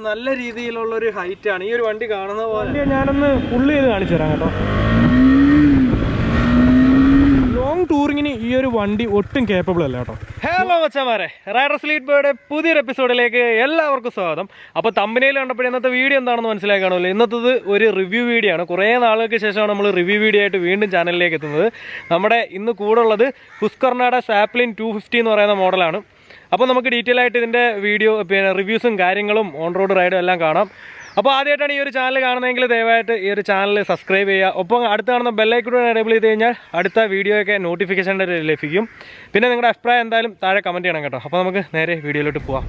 നല്ല രീതിയിലുള്ളൊരു ഹൈറ്റാണ്. ഈ ഒരു വണ്ടി കാണുന്ന പോലെ ഞാനൊന്ന് ഫുള്ള് ചെയ്ത് കാണിച്ചു തരാം കേട്ടോ. ലോങ് ടൂറിങ്ങിന് ഈ ഒരു വണ്ടി ഒട്ടും കേപ്പബിൾ അല്ല കേട്ടോ. ഹലോ മച്ചാമാരെ, റൈഡർ സ്ലീറ്റ് ബോയുടെ പുതിയൊരു എപ്പിസോഡിലേക്ക് എല്ലാവർക്കും സ്വാഗതം. അപ്പോൾ തമ്പനയിൽ കണ്ടപ്പോൾ ഇന്നത്തെ വീഡിയോ എന്താണെന്ന് മനസ്സിലായി കാണുമല്ലോ. ഇന്നത്തേത് ഒരു റിവ്യൂ വീഡിയോ ആണ്. കുറേ നാളുകൾക്ക് ശേഷമാണ് നമ്മൾ റിവ്യൂ വീഡിയോ ആയിട്ട് വീണ്ടും ചാനലിലേക്ക് എത്തുന്നത്. നമ്മുടെ ഇന്ന് കൂടെ ഉള്ളത് ഹുസ്കർണയുടെ സാപ്ലിൻ 250 എന്ന് പറയുന്ന മോഡലാണ്. അപ്പോൾ നമുക്ക് ഡീറ്റെയിൽ ആയിട്ട് ഇതിൻ്റെ വീഡിയോ പിന്നെ റിവ്യൂസും കാര്യങ്ങളും ഓൺ റോഡ് റൈഡും എല്ലാം കാണാം. അപ്പോൾ ആദ്യമായിട്ടാണ് ഈ ഒരു ചാനൽ കാണുന്നതെങ്കിൽ ദയവായിട്ട് ഈ ഒരു ചാനൽ സബ്സ്ക്രൈബ് ചെയ്യുക. ഒപ്പം അടുത്ത് കാണുന്ന ബെല്ലൈക്കൺ എനേബിൾ ചെയ്ത് കഴിഞ്ഞാൽ അടുത്ത വീഡിയോയൊക്കെ നോട്ടിഫിക്കേഷൻ ലഭിക്കും. പിന്നെ നിങ്ങളുടെ അഭിപ്രായം എന്തായാലും താഴെ കമൻറ്റ് ചെയ്യണം കേട്ടോ. അപ്പോൾ നമുക്ക് നേരെ വീഡിയോയിലോട്ട് പോവാം.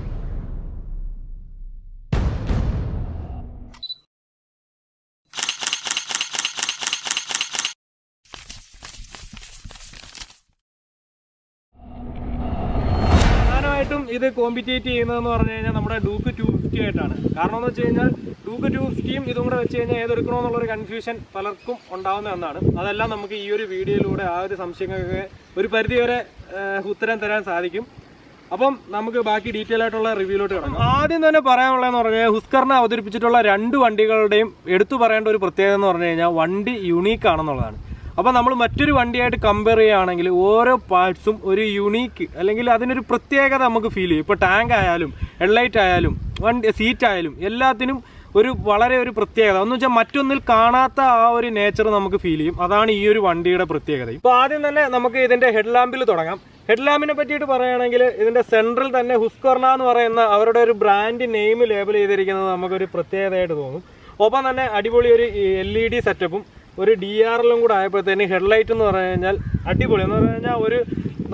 ഇത് കോമ്പറ്റേറ്റ് ചെയ്യുന്നതെന്ന് പറഞ്ഞു കഴിഞ്ഞാൽ നമ്മുടെ ഡൂക്ക് 250 ആയിട്ടാണ്. കാരണം എന്ന് വെച്ച് കഴിഞ്ഞാൽ ഡൂക്ക് 250യും ഇതും കൂടെ വെച്ച് കഴിഞ്ഞാൽ ഏതെടുക്കണമെന്നുള്ളൊരു കൺഫ്യൂഷൻ പലർക്കും ഉണ്ടാവുന്ന ഒന്നാണ്. അതെല്ലാം നമുക്ക് ഈ ഒരു വീഡിയോയിലൂടെ ആ ഒരു സംശയങ്ങൾക്ക് ഒരു പരിധിവരെ ഉത്തരം തരാൻ സാധിക്കും. അപ്പം നമുക്ക് ബാക്കി ഡീറ്റെയിൽ ആയിട്ടുള്ള റിവ്യൂയിലോട്ട് കിടക്കാം. ആദ്യം തന്നെ പറയാനുള്ളതെന്ന് പറഞ്ഞാൽ ഹുസ്കർണ അവതരിപ്പിച്ചിട്ടുള്ള രണ്ട് വണ്ടികളുടെയും എടുത്തു പറയേണ്ട ഒരു പ്രത്യേകത എന്ന് പറഞ്ഞു കഴിഞ്ഞാൽ വണ്ടി യുണീക്ക് ആണെന്നുള്ളതാണ്. അപ്പോൾ നമ്മൾ മറ്റൊരു വണ്ടിയായിട്ട് കമ്പയർ ചെയ്യുകയാണെങ്കിൽ ഓരോ പാർട്സും ഒരു യുണീക്ക് അല്ലെങ്കിൽ അതിനൊരു പ്രത്യേകത നമുക്ക് ഫീൽ ചെയ്യും. ഇപ്പോൾ ടാങ്ക് ആയാലും ഹെഡ്ലൈറ്റ് ആയാലും വണ്ടി സീറ്റ് ആയാലും എല്ലാത്തിനും വളരെ ഒരു പ്രത്യേകത എന്ന് വെച്ചാൽ മറ്റൊന്നിൽ കാണാത്ത ആ ഒരു നേച്ചർ നമുക്ക് ഫീൽ ചെയ്യും. അതാണ് ഈ ഒരു വണ്ടിയുടെ പ്രത്യേകത. ഇപ്പോൾ ആദ്യം തന്നെ നമുക്ക് ഇതിൻ്റെ ഹെഡ് ലാമ്പിൽ തുടങ്ങാം. ഹെഡ് ലാമ്പിനെ പറ്റിയിട്ട് പറയുകയാണെങ്കിൽ ഇതിൻ്റെ സെൻട്രൽ തന്നെ ഹുസ്കർണ എന്ന് പറയുന്ന അവരുടെ ഒരു ബ്രാൻഡ് നെയിം ലേബൽ ചെയ്തിരിക്കുന്നത് നമുക്കൊരു പ്രത്യേകതയായിട്ട് തോന്നും. ഒപ്പം തന്നെ അടിപൊളി ഒരു LED സെറ്റപ്പും ഒരു DRLും കൂടെ ആയപ്പോഴത്തേന് ഹെഡ്ലൈറ്റ് എന്ന് പറഞ്ഞു കഴിഞ്ഞാൽ അടിപൊളി എന്ന് പറഞ്ഞു കഴിഞ്ഞാൽ ഒരു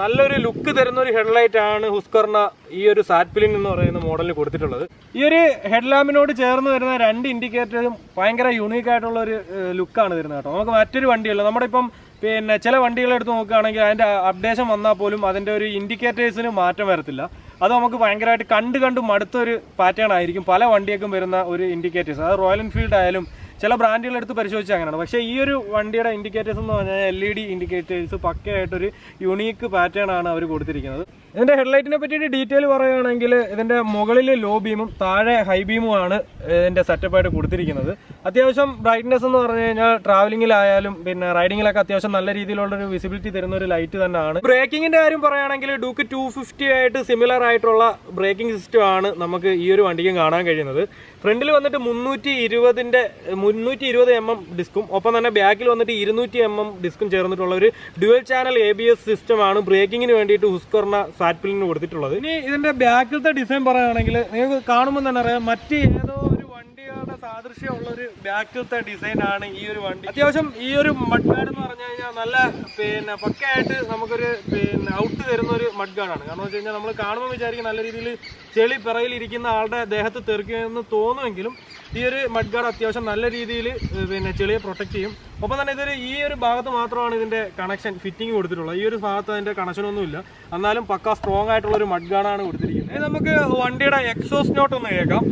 നല്ലൊരു ലുക്ക് തരുന്ന ഒരു ഹെഡ്ലൈറ്റ് ആണ് ഹുസ്കർണ ഈ ഒരു സാറ്റ്പിലിൻ എന്ന് പറയുന്ന മോഡലിന് കൊടുത്തിട്ടുള്ളത്. ഈ ഒരു ഹെഡ് ലാമ്പിനോട് ചേർന്ന് വരുന്ന രണ്ട് ഇൻഡിക്കേറ്ററും ഭയങ്കര യുണീക്ക് ആയിട്ടുള്ള ഒരു ലുക്കാണ് തരുന്നത് കേട്ടോ. നമുക്ക് മറ്റൊരു വണ്ടിയല്ല, നമ്മുടെ ഇപ്പം പിന്നെ ചില വണ്ടികളെടുത്ത് നോക്കുകയാണെങ്കിൽ അതിൻ്റെ അപ്ഡേഷൻ വന്നാൽ പോലും അതിൻ്റെ ഒരു ഇൻഡിക്കേറ്റേഴ്സിന് മാറ്റം വരത്തില്ല. അത് നമുക്ക് ഭയങ്കരമായിട്ട് കണ്ട് മടുത്തൊരു പാറ്റേൺ ആയിരിക്കും പല വണ്ടിയൊക്കെ വരുന്ന ഒരു ഇൻഡിക്കേറ്റേഴ്സ്. അത് റോയൽ എൻഫീൽഡ് ആയാലും ചില ബ്രാൻഡുകൾ എടുത്ത് പരിശോധിച്ചാൽ അങ്ങനെയാണ്. പക്ഷേ ഈ ഒരു വണ്ടിയുടെ ഇൻഡിക്കേറ്റേഴ്സ് എന്ന് പറഞ്ഞാൽ LED ഇൻഡിക്കേറ്റേഴ്സ് പക്കയായിട്ടൊരു യുണീക്ക് പാറ്റേൺ ആണ് അവർ കൊടുത്തിരിക്കുന്നത്. ഇതിൻ്റെ ഹെഡ്ലൈറ്റിനെ പറ്റിയിട്ട് ഡീറ്റെയിൽ പറയുകയാണെങ്കിൽ ഇതിൻ്റെ മുകളിൽ ലോ ബീമും താഴെ ഹൈ ബീമുമാണ് ഇതിൻ്റെ സെറ്റപ്പായിട്ട് കൊടുത്തിരിക്കുന്നത്. അത്യാവശ്യം ബ്രൈറ്റ്നെസ് എന്ന് പറഞ്ഞു കഴിഞ്ഞാൽ ട്രാവലിങ്ങിലായാലും പിന്നെ റൈഡിങ്ങിലൊക്കെ അത്യാവശ്യം നല്ല രീതിയിലുള്ളൊരു വിസിബിലിറ്റി തരുന്ന ഒരു ലൈറ്റ് തന്നെയാണ്. ബ്രേക്കിങ്ങിൻ്റെ കാര്യം പറയുകയാണെങ്കിൽ ഡൂക്ക് 250 ആയിട്ട് സിമിലർ ആയിട്ടുള്ള ബ്രേക്കിംഗ് സിസ്റ്റം ആണ് നമുക്ക് ഈ ഒരു വണ്ടിക്കും കാണാൻ കഴിയുന്നത്. ഫ്രണ്ടിൽ വന്നിട്ട് 320 mm ഡിസ്കും ഒപ്പം തന്നെ ബാക്കിൽ വന്നിട്ട് 200 mm ഡിസ്കും ചേർന്നിട്ടുള്ള ഒരു ഡ്യുവൽ ചാനൽ ABS സിസ്റ്റമാണ് ബ്രേക്കിങ്ങിന് വേണ്ടിയിട്ട് ഹുസ്കർണ സാറ്റ്പിലിന് കൊടുത്തിട്ടുള്ളത്. ഇനി ഇതിന്റെ ബാക്കിലത്തെ ഡിസൈൻ പറയുകയാണെങ്കിൽ നിങ്ങൾക്ക് കാണുമ്പോൾ തന്നെ അറിയാം മറ്റ് ഏതോ ഒരു വണ്ടികളുടെ സാദൃശ്യമുള്ള ഒരു ബാക്കിലത്തെ ഡിസൈൻ ആണ് ഈ ഒരു വണ്ടി. അത്യാവശ്യം ഈ ഒരു മഡ് ഗാർഡ് എന്ന് പറഞ്ഞു കഴിഞ്ഞാൽ നല്ല പിന്നെ പക്കയായിട്ട് നമുക്കൊരു പിന്നെ ഔട്ട് തരുന്ന ഒരു മഡ് ഗാർഡാണ്. കാരണം എന്ന് വെച്ച് കഴിഞ്ഞാൽ നമ്മൾ കാണുമ്പോൾ വിചാരിക്കും നല്ല രീതിയിൽ ചെളി പിറയിലിരിക്കുന്ന ആളുടെ ദേഹത്ത് തെറിക്കുമെന്ന് തോന്നുമെങ്കിലും ഈ ഒരു മഡ് ഗാർഡ് അത്യാവശ്യം നല്ല രീതിയിൽ പിന്നെ ചെളിയെ പ്രൊട്ടക്ട് ചെയ്യും. ഒപ്പം തന്നെ ഈ ഒരു ഭാഗത്ത് മാത്രമാണ് ഇതിൻ്റെ കണക്ഷൻ ഫിറ്റിംഗ് കൊടുത്തിട്ടുള്ളത്. ഈ ഒരു ഭാഗത്ത് അതിൻ്റെ കണക്ഷനൊന്നുമില്ല, എന്നാലും പക്ക സ്ട്രോങ് ആയിട്ടുള്ള ഒരു മഡ് ഗാർഡാണ് കൊടുത്തിരിക്കുന്നത്. നമുക്ക് വണ്ടിയുടെ എക്സോസ്റ്റ് നോട്ട് ഒന്ന് കേൾക്കാം.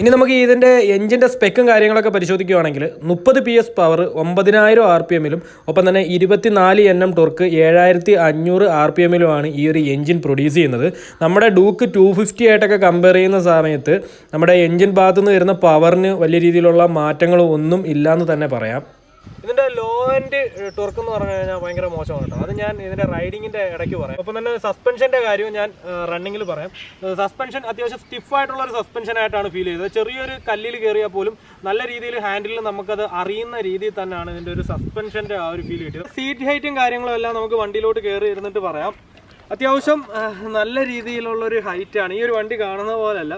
ഇനി നമുക്ക് ഇതിൻ്റെ എഞ്ചിൻ്റെ സ്പെക്കും കാര്യങ്ങളൊക്കെ പരിശോധിക്കുകയാണെങ്കിൽ 30 PS പവർ 9000 RPMലും ഒപ്പം തന്നെ 24 Nm ടോർക്ക് 7500 RPMലുമാണ് ഈ ഒരു എഞ്ചിൻ പ്രൊഡ്യൂസ് ചെയ്യുന്നത്. നമ്മുടെ ഡൂക്ക് 250 ആയിട്ടൊക്കെ കമ്പയർ ചെയ്യുന്ന സമയത്ത് നമ്മുടെ എഞ്ചിൻ ഭാഗത്തു നിന്ന് വരുന്ന പവറിന് വലിയ രീതിയിലുള്ള മാറ്റങ്ങളും ഒന്നും ഇല്ലയെന്ന് തന്നെ പറയാം. ഇതിൻ്റെ ലോ എൻഡ് ടോർക്ക് എന്ന് പറഞ്ഞു കഴിഞ്ഞാൽ ഭയങ്കര മോശമാണ് കേട്ടോ. അത് ഞാൻ ഇതിൻ്റെ റൈഡിങ്ങിൻ്റെ ഇടയ്ക്ക് പറയാം. ഒപ്പം തന്നെ സസ്പെൻഷൻ്റെ കാര്യവും ഞാൻ റണ്ണിങ്ങിൽ പറയാം. സസ്പെൻഷൻ അത്യാവശ്യം സ്റ്റിഫായിട്ടുള്ളൊരു സസ്പെൻഷനായിട്ടാണ് ഫീൽ ചെയ്തത്. ചെറിയൊരു കല്ലിൽ കയറിയാൽ പോലും നല്ല രീതിയിൽ ഹാൻഡിൽ നമുക്കത് അറിയുന്ന രീതിയിൽ തന്നെയാണ് ഇതിൻ്റെ ഒരു സസ്പെൻഷൻ്റെ ആ ഒരു ഫീൽ കിട്ടിയത്. സീറ്റ് ഹൈറ്റും കാര്യങ്ങളും എല്ലാം നമുക്ക് വണ്ടിയിലോട്ട് കയറി ഇരുന്നിട്ട് പറയാം. അത്യാവശ്യം നല്ല രീതിയിലുള്ളൊരു ഹൈറ്റാണ്. ഈ ഒരു വണ്ടി കാണുന്ന പോലെയല്ല.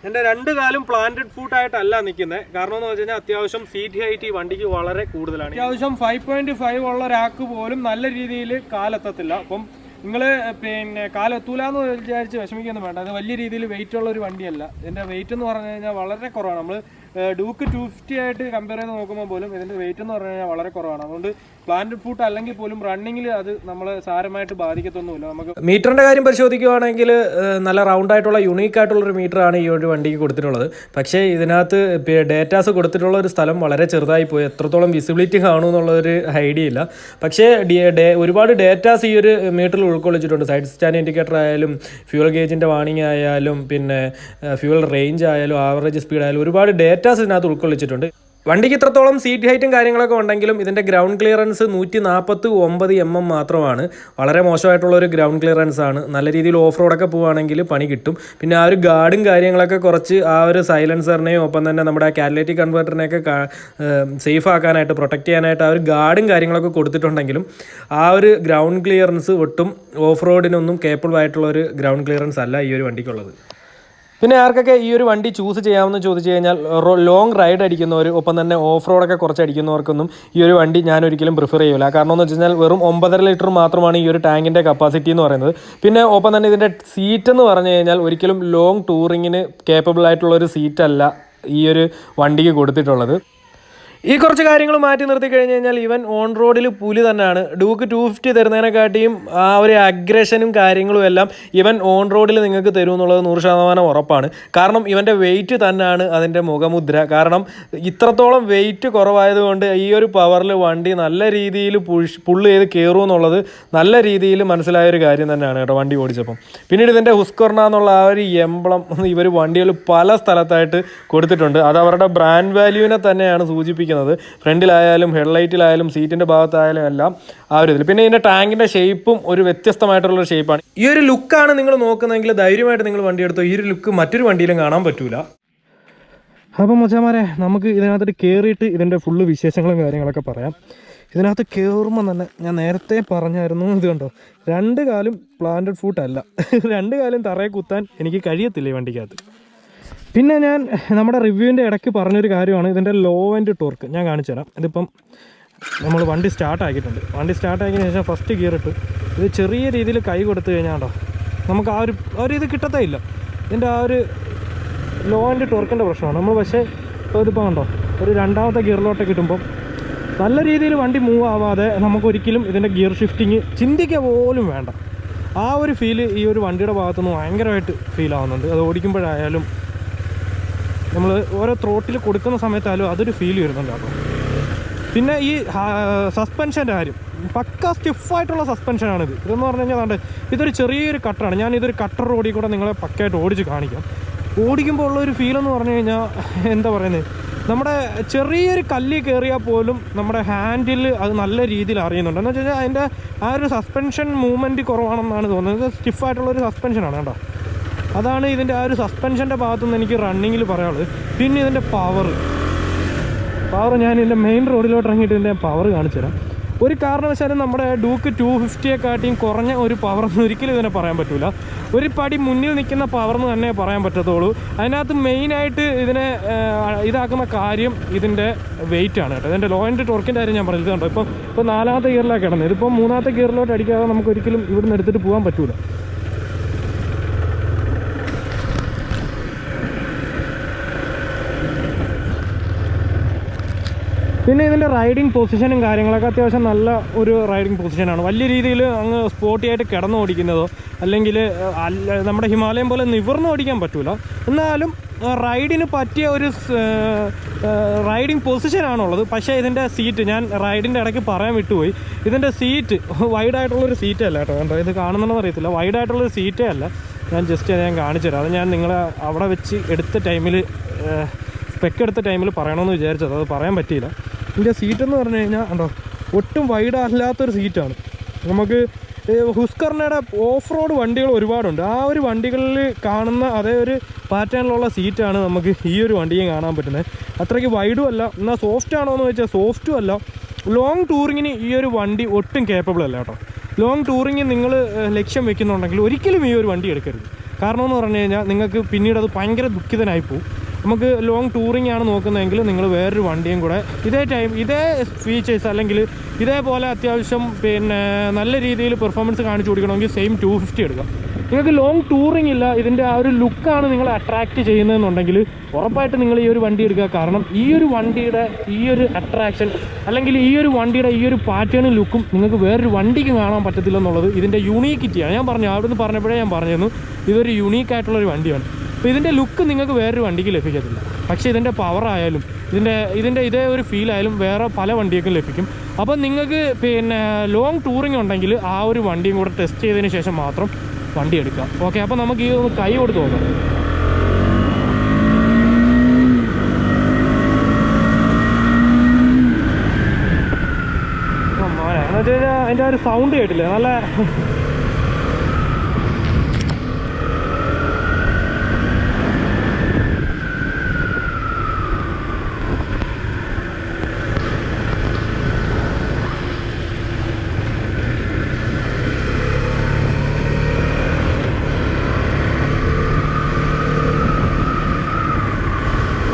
എൻ്റെ രണ്ട് കാലും പ്ലാന്റഡ് ഫൂട്ടായിട്ടല്ല നിൽക്കുന്നത്. കാരണം എന്ന് വെച്ച് കഴിഞ്ഞാൽ അത്യാവശ്യം സീറ്റ് ഹൈറ്റ് ഈ വണ്ടിക്ക് വളരെ കൂടുതലാണ്. അത്യാവശ്യം 5.5 ഉള്ള ഒരാൾക്ക് പോലും നല്ല രീതിയിൽ കാലെത്തത്തില്ല. അപ്പം നിങ്ങൾ പിന്നെ കാലെത്തൂല എന്ന് വിചാരിച്ച് വിഷമിക്കൊന്നും വേണ്ട. അത് വലിയ രീതിയിൽ വെയിറ്റ് ഉള്ള ഒരു വണ്ടിയല്ല. ഇതിൻ്റെ വെയിറ്റ് എന്ന് പറഞ്ഞു കഴിഞ്ഞാൽ വളരെ കുറവാണ്. നമ്മൾ ഡൂക്ക് 250 ആയിട്ട് കമ്പയർ ചെയ്ത് നോക്കുമ്പോൾ പോലും ഇതിൻ്റെ വെയിറ്റ് എന്ന് പറഞ്ഞു കഴിഞ്ഞാൽ വളരെ കുറവാണ്. അതുകൊണ്ട് പ്ലാന്റഡ് ഫുഡ് അല്ലെങ്കിൽ പോലും റണ്ണിങ്ങിൽ അത് നമ്മളെ സാരമായിട്ട് ബാധിക്കത്തൊന്നുമില്ല. നമുക്ക് മീറ്ററിൻ്റെ കാര്യം പരിശോധിക്കുകയാണെങ്കിൽ നല്ല റൗണ്ട് ആയിട്ടുള്ള യുണീക്ക് ആയിട്ടുള്ളൊരു മീറ്ററാണ് ഈ ഒരു വണ്ടിക്ക് കൊടുത്തിട്ടുള്ളത്. പക്ഷേ ഇതിനകത്ത് ഡേറ്റാസ് കൊടുത്തിട്ടുള്ള ഒരു സ്ഥലം വളരെ ചെറുതായി പോയി. എത്രത്തോളം വിസിബിലിറ്റി കാണുമെന്നുള്ളൊരു ഐഡിയ ഇല്ല. പക്ഷേ ഒരുപാട് ഡേറ്റാസ് ഈ ഒരു മീറ്ററിൽ ഉൾക്കൊള്ളിച്ചിട്ടുണ്ട്. സൈഡ് സ്റ്റാൻഡ് ഇൻഡിക്കേറ്റർ ആയാലും ഫ്യൂൽ ഗേജിൻ്റെ വാണിംഗ് ആയാലും പിന്നെ ഫ്യൂൽ റേഞ്ച് ആയാലും ആവറേജ് സ്പീഡ് ആയാലും ഒരുപാട് ഡേറ്റാസ് ഇതിനകത്ത് ഉൾക്കൊള്ളിച്ചിട്ടുണ്ട്. വണ്ടിക്ക് ഇത്രത്തോളം സീറ്റ് ഹൈറ്റും കാര്യങ്ങളൊക്കെ ഉണ്ടെങ്കിലും ഇതിൻ്റെ ഗ്രൗണ്ട് ക്ലിയറൻസ് 149 mm മാത്രമാണ്. വളരെ മോശമായിട്ടുള്ളൊരു ഗ്രൗണ്ട് ക്ലിയറൻസ് ആണ്. നല്ല രീതിയിൽ ഓഫ് റോഡൊക്കെ പോവുകയാണെങ്കിൽ പണി കിട്ടും. പിന്നെ ആ ഒരു ഗാർഡും കാര്യങ്ങളൊക്കെ കുറച്ച് ആ ഒരു സൈലൻസറിനെയും ഒപ്പം തന്നെ നമ്മുടെ കാറ്റലറ്റിക് കൺവേർട്ടറിനെയൊക്കെ സേഫ് ആക്കാനായിട്ട് പ്രൊട്ടക്റ്റ് ചെയ്യാനായിട്ട് ആ ഒരു ഗാർഡും കാര്യങ്ങളൊക്കെ കൊടുത്തിട്ടുണ്ടെങ്കിലും ആ ഒരു ഗ്രൗണ്ട് ക്ലിയറൻസ് ഒട്ടും ഓഫ് റോഡിനൊന്നും കേപ്പബിൾ ആയിട്ടുള്ളൊരു ഗ്രൗണ്ട് ക്ലിയറൻസ് അല്ല ഈ ഒരു വണ്ടിക്കുള്ളത്. പിന്നെ ആർക്കൊക്കെ ഈ ഒരു വണ്ടി ചൂസ് ചെയ്യാമെന്ന് ചോദിച്ചു കഴിഞ്ഞാൽ ലോങ് റൈഡ് അടിക്കുന്നവർ ഒപ്പം തന്നെ ഓഫ് റോഡൊക്കെ കുറച്ച് അടിക്കുന്നവർക്കൊന്നും ഈ ഒരു വണ്ടി ഞാൻ ഒരിക്കലും പ്രിഫർ ചെയ്യില്ല. കാരണം എന്ന് വെച്ച് കഴിഞ്ഞാൽ വെറും 9.5 ലിറ്റർ മാത്രമാണ് ഈ ഒരു ടാങ്കിൻ്റെ കപ്പാസിറ്റി എന്ന് പറയുന്നത്. പിന്നെ ഒപ്പം തന്നെ ഇതിൻ്റെ സീറ്റ് എന്ന് പറഞ്ഞു കഴിഞ്ഞാൽ ഒരിക്കലും ലോങ് ടൂറിങ്ങിന് കേപ്പബിൾ ആയിട്ടുള്ളൊരു സീറ്റല്ല ഈ ഒരു വണ്ടിക്ക് കൊടുത്തിട്ടുള്ളത്. ഈ കുറച്ച് കാര്യങ്ങൾ മാറ്റി നിർത്തി കഴിഞ്ഞ് കഴിഞ്ഞാൽ ഇവൻ ഓൺ റോഡിൽ പുലി തന്നെയാണ്. ഡൂക്ക് 250 തരുന്നതിനെക്കാട്ടിയും ആ ഒരു അഗ്രഷനും കാര്യങ്ങളും എല്ലാം ഇവൻ ഓൺ റോഡിൽ നിങ്ങൾക്ക് തരും എന്നുള്ളത് 100% ഉറപ്പാണ്. കാരണം ഇവൻ്റെ വെയിറ്റ് തന്നെയാണ് അതിൻ്റെ മുഖമുദ്ര. കാരണം ഇത്രത്തോളം വെയിറ്റ് കുറവായതുകൊണ്ട് ഈ ഒരു പവറിൽ വണ്ടി നല്ല രീതിയിൽ പുള്ള് ചെയ്ത് കയറും എന്നുള്ളത് നല്ല രീതിയിൽ മനസ്സിലായൊരു കാര്യം തന്നെയാണ് കേട്ടോ വണ്ടി ഓടിച്ചപ്പം. പിന്നീട് ഇതിൻ്റെ ഹുസ്കർണ എന്നുള്ള ആ ഒരു എംബ്ലം ഇവർ വണ്ടികൾ പല സ്ഥലത്തായിട്ട് കൊടുത്തിട്ടുണ്ട്. അത് അവരുടെ ബ്രാൻഡ് വാല്യൂവിനെ തന്നെയാണ് സൂചിപ്പിക്കുന്നത്. ഫ്രണ്ടിലായാലും ഹെഡ്ലൈറ്റിലായാലും സീറ്റിൻ്റെ ഭാഗത്തായാലും എല്ലാം ആ ഒരു ഇതിൽ. പിന്നെ ഇതിൻ്റെ ടാങ്കിൻ്റെ ഷേപ്പും ഒരു വ്യത്യസ്തമായിട്ടുള്ളൊരു ഷേപ്പാണ്. ഈ ഒരു ലുക്കാണ് നിങ്ങൾ നോക്കുന്നതെങ്കിൽ ധൈര്യമായിട്ട് നിങ്ങൾ വണ്ടി എടുത്തോ. ഈ ഒരു ലുക്ക് മറ്റൊരു വണ്ടിയിലും കാണാൻ പറ്റൂല. അപ്പം മച്ചാമാരെ നമുക്ക് ഇതിനകത്തോട്ട് കയറിയിട്ട് ഇതിൻ്റെ ഫുള്ള് വിശേഷങ്ങളും കാര്യങ്ങളൊക്കെ പറയാം. ഇതിനകത്ത് കയറുമ്പോൾ തന്നെ ഞാൻ നേരത്തെ പറഞ്ഞായിരുന്നു, ഇത് കണ്ടോ 2 കാലും പ്ലാന്റഡ് ഫുഡ് അല്ല, 2 കാലും തറയെ കുത്താൻ എനിക്ക് കഴിയത്തില്ല ഈ വണ്ടിക്കകത്ത്. പിന്നെ ഞാൻ നമ്മുടെ റിവ്യൂവിൻ്റെ ഇടയ്ക്ക് പറഞ്ഞൊരു കാര്യമാണ് ഇതിൻ്റെ ലോ ആൻഡ് ടോർക്ക്. ഞാൻ കാണിച്ചു തരാം. ഇതിപ്പം നമ്മൾ വണ്ടി സ്റ്റാർട്ടാക്കിയിട്ടുണ്ട്. വണ്ടി സ്റ്റാർട്ടാക്കിയതിന് ശേഷം ഫസ്റ്റ് ഗിയർ ഇട്ട് ഇത് ചെറിയ രീതിയിൽ കൈ കൊടുത്തു കഴിഞ്ഞാൽ കേട്ടോ നമുക്ക് ആ ഒരു ഇത് കിട്ടത്തേ ഇല്ല. ഇതിൻ്റെ ആ ഒരു ലോ ആൻഡ് ടോർക്കിൻ്റെ പ്രശ്നമാണ്. നമ്മൾ പക്ഷേ ഇപ്പോൾ ഇതിപ്പോൾ കണ്ടോ ഒരു 2ാമത്തെ ഗിയറിലോട്ട് കിട്ടുമ്പം നല്ല രീതിയിൽ വണ്ടി മൂവ് ആവാതെ നമുക്കൊരിക്കലും ഇതിൻ്റെ ഗിയർ ഷിഫ്റ്റിങ് ചിന്തിക്കുക പോലും വേണ്ട. ആ ഒരു ഫീല് ഈ ഒരു വണ്ടിയുടെ ഭാഗത്തുനിന്ന് ഭയങ്കരമായിട്ട് ഫീൽ ആവുന്നുണ്ട്. അത് ഓടിക്കുമ്പോഴായാലും നമ്മൾ ഓരോ ത്രോട്ടിൽ കൊടുക്കുന്ന സമയത്തായാലും അതൊരു ഫീൽ വരുന്നുണ്ട് കേട്ടോ. പിന്നെ ഈ സസ്പെൻഷൻ്റെ കാര്യം പക്ക സ്റ്റിഫായിട്ടുള്ള സസ്പെൻഷനാണിത്. ഇതെന്ന് പറഞ്ഞു കഴിഞ്ഞാൽ ഇതൊരു ചെറിയൊരു കട്ടറാണ്. ഞാൻ ഇതൊരു കട്ടർ റോഡിൽ കൂടെ നിങ്ങളെ പക്കയായിട്ട് ഓടിച്ച് കാണിക്കാം. ഓടിക്കുമ്പോൾ ഉള്ളൊരു ഫീലെന്ന് പറഞ്ഞു കഴിഞ്ഞാൽ എന്താ പറയുന്നത്, നമ്മുടെ ചെറിയൊരു കല്ല് കയറിയാൽ പോലും നമ്മുടെ ഹാൻഡിൽ അത് നല്ല രീതിയിൽ അറിയുന്നുണ്ട്. എന്ന് വെച്ച് കഴിഞ്ഞാൽ അതിൻ്റെ ആ ഒരു സസ്പെൻഷൻ മൂവ്മെൻറ്റ് കുറവാണെന്നാണ് തോന്നുന്നത്. സ്റ്റിഫായിട്ടുള്ളൊരു സസ്പെൻഷനാണ് കേട്ടോ. അതാണ് ഇതിൻ്റെ ആ ഒരു സസ്പെൻഷൻ്റെ ഭാഗത്തുനിന്ന് എനിക്ക് റണ്ണിങ്ങിൽ പറയാനുള്ളത്. പിന്നെ ഇതിൻ്റെ പവർ ഞാൻ ഇതിൻ്റെ മെയിൻ റോഡിലോട്ട് ഇറങ്ങിയിട്ട് ഇതിൻ്റെ പവർ കാണിച്ചു തരാം. ഒരു കാരണവശാലും നമ്മുടെ ഡൂക്ക് 250യെക്കാട്ടിയും കുറഞ്ഞ ഒരു പവറൊന്നും ഒരിക്കലും ഇതിനെ പറയാൻ പറ്റില്ല. ഒരു പടി മുന്നിൽ നിൽക്കുന്ന പവറെന്ന് തന്നെ പറയാൻ പറ്റത്തുള്ളൂ. അതിനകത്ത് മെയിനായിട്ട് ഇതിനെ ഇതാക്കുന്ന കാര്യം ഇതിൻ്റെ വെയിറ്റാണ് കേട്ടോ. ഇതിൻ്റെ ലോ ആൻഡ് ടോർക്കിൻ്റെ കാര്യം ഞാൻ പറഞ്ഞത് കണ്ടോ. ഇപ്പോൾ 4ാമത്തെ ഗിയറിലാണ് കിടന്നത്. ഇതിപ്പോൾ 3ാമത്തെ ഗിയറിലോട്ട് അടിക്കാതെ നമുക്ക് ഒരിക്കലും ഇവിടുന്ന് എടുത്തിട്ട് പോകാൻ പറ്റില്ല. പിന്നെ ഇതിൻ്റെ റൈഡിങ് പൊസിഷനും കാര്യങ്ങളൊക്കെ അത്യാവശ്യം നല്ല ഒരു റൈഡിങ് പൊസിഷനാണ്. വലിയ രീതിയിൽ അങ്ങ് സ്പോട്ടിയായിട്ട് കിടന്ന് ഓടിക്കുന്നതോ അല്ലെങ്കിൽ നമ്മുടെ ഹിമാലയം പോലെ നിവർന്ന് ഓടിക്കാൻ പറ്റില്ല. എന്നാലും റൈഡിന് പറ്റിയ ഒരു റൈഡിങ് പൊസിഷനാണുള്ളത്. പക്ഷേ ഇതിൻ്റെ സീറ്റ് ഞാൻ റൈഡിൻ്റെ ഇടയ്ക്ക് പറയാൻ വിട്ടുപോയി. ഇതിൻ്റെ സീറ്റ് വൈഡായിട്ടുള്ളൊരു സീറ്റേ അല്ല കേട്ടോ. കണ്ടോ ഇത് കാണുന്നുണ്ടെന്ന് അറിയത്തില്ല. വൈഡായിട്ടുള്ളൊരു സീറ്റേ അല്ല. ഞാൻ കാണിച്ചു തരാം. അത് ഞാൻ നിങ്ങളെ അവിടെ വെച്ച് എടുത്ത ടൈമിൽ സ്പെക്കെടുത്ത ടൈമിൽ പറയണമെന്ന് വിചാരിച്ചത്, അത് പറയാൻ പറ്റിയില്ല. ഇതിൻ്റെ സീറ്റെന്ന് പറഞ്ഞു കഴിഞ്ഞാൽ ഉണ്ടോ ഒട്ടും വൈഡ് അല്ലാത്തൊരു സീറ്റാണ്. നമുക്ക് ഹുസ്കർണയുടെ ഓഫ് റോഡ് വണ്ടികൾ ഒരുപാടുണ്ട്. ആ ഒരു വണ്ടികളിൽ കാണുന്ന അതേ ഒരു പാറ്റേണിലുള്ള സീറ്റാണ് നമുക്ക് ഈ ഒരു വണ്ടിയും കാണാൻ പറ്റുന്നത്. അത്രയ്ക്ക് വൈഡും അല്ല, എന്നാൽ സോഫ്റ്റ് ആണോ എന്ന് വെച്ചാൽ സോഫ്റ്റും അല്ല. ലോങ് ടൂറിങ്ങിന് ഈ ഒരു വണ്ടി ഒട്ടും കേപ്പബിൾ അല്ല കേട്ടോ. ലോങ് ടൂറിങ് നിങ്ങൾ ലക്ഷ്യം വെക്കുന്നുണ്ടെങ്കിൽ ഒരിക്കലും ഈ ഒരു വണ്ടി എടുക്കരുത്. കാരണം എന്ന് പറഞ്ഞു കഴിഞ്ഞാൽ നിങ്ങൾക്ക് പിന്നീട് അത് ഭയങ്കര ദുഃഖിതനായി പോകും. നമുക്ക് ലോങ് ടൂറിംഗ് ആണ് നോക്കുന്നതെങ്കിൽ നിങ്ങൾ വേറൊരു വണ്ടിയും കൂടെ ഇതേ ഫീച്ചേഴ്സ് അല്ലെങ്കിൽ ഇതേപോലെ അത്യാവശ്യം പിന്നെ നല്ല രീതിയിൽ പെർഫോമൻസ് കാണിച്ചു കൊടുക്കണമെങ്കിൽ സെയിം 250 എടുക്കാം. നിങ്ങൾക്ക് ലോങ് ടൂറിംഗ് ഇല്ല, ഇതിൻ്റെ ആ ഒരു ലുക്കാണ് നിങ്ങളെ അട്രാക്റ്റ് ചെയ്യുന്നതെന്നുണ്ടെങ്കിൽ ഉറപ്പായിട്ട് നിങ്ങൾ ഈ ഒരു വണ്ടി എടുക്കുക. കാരണം ഈ ഒരു വണ്ടിയുടെ ഈ ഒരു അട്രാക്ഷൻ അല്ലെങ്കിൽ ഈ ഒരു വണ്ടിയുടെ ഈ ഒരു പാറ്റേണും ലുക്കും നിങ്ങൾക്ക് വേറൊരു വണ്ടിക്ക് കാണാൻ പറ്റത്തില്ലെന്നുള്ളത് ഇതിൻ്റെ യൂണീക്കിറ്റിയാണ്. ഞാൻ പറഞ്ഞു, അവിടെ നിന്ന് പറഞ്ഞപ്പോഴേ ഞാൻ പറഞ്ഞിരുന്നു ഇതൊരു യൂണീക്കായിട്ടുള്ളൊരു വണ്ടിയാണ്. അപ്പോൾ ഇതിൻ്റെ ലുക്ക് നിങ്ങൾക്ക് വേറൊരു വണ്ടിക്ക് ലഭിക്കത്തില്ല. പക്ഷേ ഇതിൻ്റെ പവറായാലും ഇതിൻ്റെ ഇതേ ഒരു ഫീലായാലും വേറെ പല വണ്ടിയൊക്കെ ലഭിക്കും. അപ്പം നിങ്ങൾക്ക് പിന്നെ ലോങ് ടൂറിംഗ് ഉണ്ടെങ്കിൽ ആ ഒരു വണ്ടിയും കൂടെ ടെസ്റ്റ് ചെയ്തതിന് ശേഷം മാത്രം വണ്ടി എടുക്കാം. ഓക്കെ, അപ്പോൾ നമുക്ക് ഈ കൈ കൊടുത്ത് നോക്കാം. എന്ന് വെച്ച് കഴിഞ്ഞാൽ അതിൻ്റെ ഒരു സൗണ്ട് കേട്ടില്ലേ, നല്ല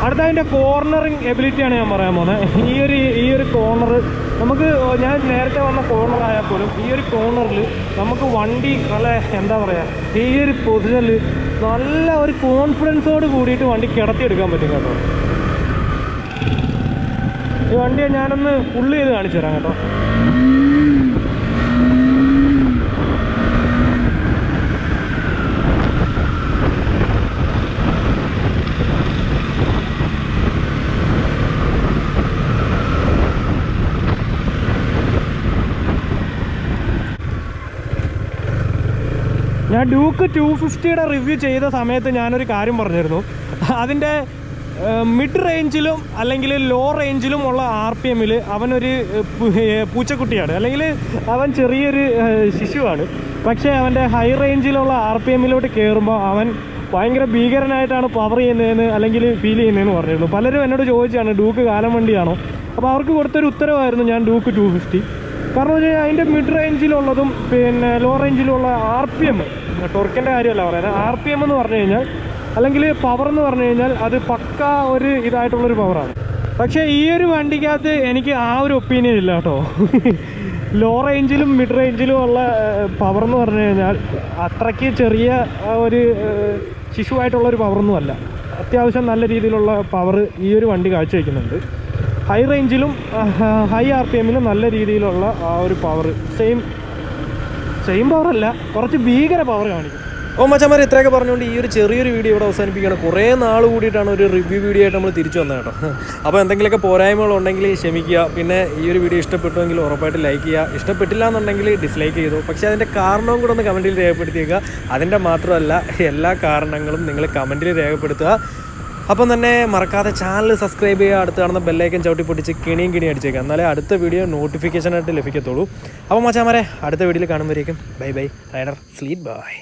അടുത്ത അതിൻ്റെ കോർണറിങ് എബിലിറ്റിയാണ് ഞാൻ പറയാൻ പോകുന്നത്. ഈ ഒരു കോർണർ നമുക്ക്, ഞാൻ നേരത്തെ വന്ന കോർണർ ആയാൽ പോലും ഈ ഒരു കോർണറിൽ നമുക്ക് വണ്ടി നല്ല എന്താ പറയുക, ഈ ഒരു പൊസിഷനിൽ നല്ല ഒരു കോൺഫിഡൻസോട് കൂടിയിട്ട് വണ്ടി കിടത്തിയെടുക്കാൻ പറ്റും കേട്ടോ. ഈ വണ്ടിയെ ഞാനൊന്ന് ഫുള്ള് ചെയ്ത് കാണിച്ചു തരാം കേട്ടോ. ഞാൻ ഡ്യൂക്ക് 250യുടെ റിവ്യൂ ചെയ്ത സമയത്ത് ഞാനൊരു കാര്യം പറഞ്ഞിരുന്നു. അതിൻ്റെ മിഡ് റേഞ്ചിലും അല്ലെങ്കിൽ ലോ റേഞ്ചിലും ഉള്ള RPMൽ അവനൊരു പൂച്ചക്കുട്ടിയാണ്, അല്ലെങ്കിൽ അവൻ ചെറിയൊരു ശിശുവാണ്. പക്ഷേ അവൻ്റെ ഹൈ റേഞ്ചിലുള്ള RPMലോട്ട് കയറുമ്പോൾ അവൻ ഭയങ്കര ഭീകരനായിട്ടാണ് പവർ ചെയ്യുന്നതെന്ന് അല്ലെങ്കിൽ ഫീൽ ചെയ്യുന്നതെന്ന് പറഞ്ഞിരുന്നു. പലരും എന്നോട് ചോദിച്ചാണ് ഡ്യൂക്ക് കാലം വണ്ടിയാണോ. അപ്പോൾ അവർക്ക് കൊടുത്തൊരു ഉത്തരവായിരുന്നു ഞാൻ ഡ്യൂക്ക് 250. കാരണം എന്ന് വെച്ച് കഴിഞ്ഞാൽ അതിൻ്റെ മിഡ് റേഞ്ചിലുള്ളതും പിന്നെ ലോ റേഞ്ചിലുള്ള RPM, ടോർക്കിൻ്റെ കാര്യമല്ല പറയുന്നത്, RPM എന്ന് പറഞ്ഞു കഴിഞ്ഞാൽ അല്ലെങ്കിൽ പവർ എന്ന് പറഞ്ഞു കഴിഞ്ഞാൽ അത് പക്ക ഒരു ഇതായിട്ടുള്ളൊരു പവറാണ്. പക്ഷേ ഈ ഒരു വണ്ടിക്കകത്ത് എനിക്ക് ആ ഒരു ഒപ്പീനിയൻ ഇല്ല കേട്ടോ. ലോ റേഞ്ചിലും മിഡ് റേഞ്ചിലും ഉള്ള പവർ എന്ന് പറഞ്ഞു കഴിഞ്ഞാൽ അത്രയ്ക്ക് ചെറിയ ഒരു ശിശുവായിട്ടുള്ളൊരു പവറൊന്നുമല്ല. അത്യാവശ്യം നല്ല രീതിയിലുള്ള പവർ ഈ ഒരു വണ്ടി കാഴ്ചവെക്കുന്നുണ്ട്. ഹൈ റേഞ്ചിലും ഹൈ RPMലും നല്ല രീതിയിലുള്ള ആ ഒരു പവർ, സെയിം പവറല്ല, കുറച്ച് ഭീകര പവർ കാണിക്കും. മച്ചാമാർ ഇത്രയൊക്കെ പറഞ്ഞുകൊണ്ട് ഈ ഒരു ചെറിയൊരു വീഡിയോ ഇവിടെ അവസാനിപ്പിക്കുകയാണ്. കുറേ നാൾ കൂടിയിട്ടാണ് ഒരു റിവ്യൂ വീഡിയോ ആയിട്ട് നമ്മൾ തിരിച്ചു വന്നത് കേട്ടോ. അപ്പോൾ എന്തെങ്കിലുമൊക്കെ പോരായ്മകളുണ്ടെങ്കിൽ ക്ഷമിക്കുക. പിന്നെ ഈ ഒരു വീഡിയോ ഇഷ്ടപ്പെട്ടുവെങ്കിൽ ഉറപ്പായിട്ട് ലൈക്ക് ചെയ്യുക, ഇഷ്ടപ്പെട്ടില്ല എന്നുണ്ടെങ്കിൽ ഡിസ്ലൈക്ക് ചെയ്തു. പക്ഷേ അതിൻ്റെ കാരണവും കൂടെ ഒന്ന് കമൻറ്റിൽ രേഖപ്പെടുത്തിയേക്കുക. അതിൻ്റെ മാത്രമല്ല എല്ലാ കാരണങ്ങളും നിങ്ങൾ കമൻറ്റിൽ രേഖപ്പെടുത്തുക. അപ്പം തന്നെ മറക്കാതെ ചാനൽ സബ്സ്ക്രൈബ് ചെയ്യുക, അടുത്ത് കാണുന്ന ബെല്ലൈക്കൻ ചവിട്ടി പൊട്ടിച്ച് കിണി അടിച്ചേക്കുക, എന്നാലേ അടുത്ത വീഡിയോ നോട്ടിഫിക്കേഷനായിട്ട് ലഭിക്കത്തുള്ളൂ. അപ്പോൾ മച്ചാമാരെ അടുത്ത വീഡിയോയിൽ കാണുമ്പോഴേക്കും ബൈ റൈഡർ സ്ലീറ്റ് ബൈ.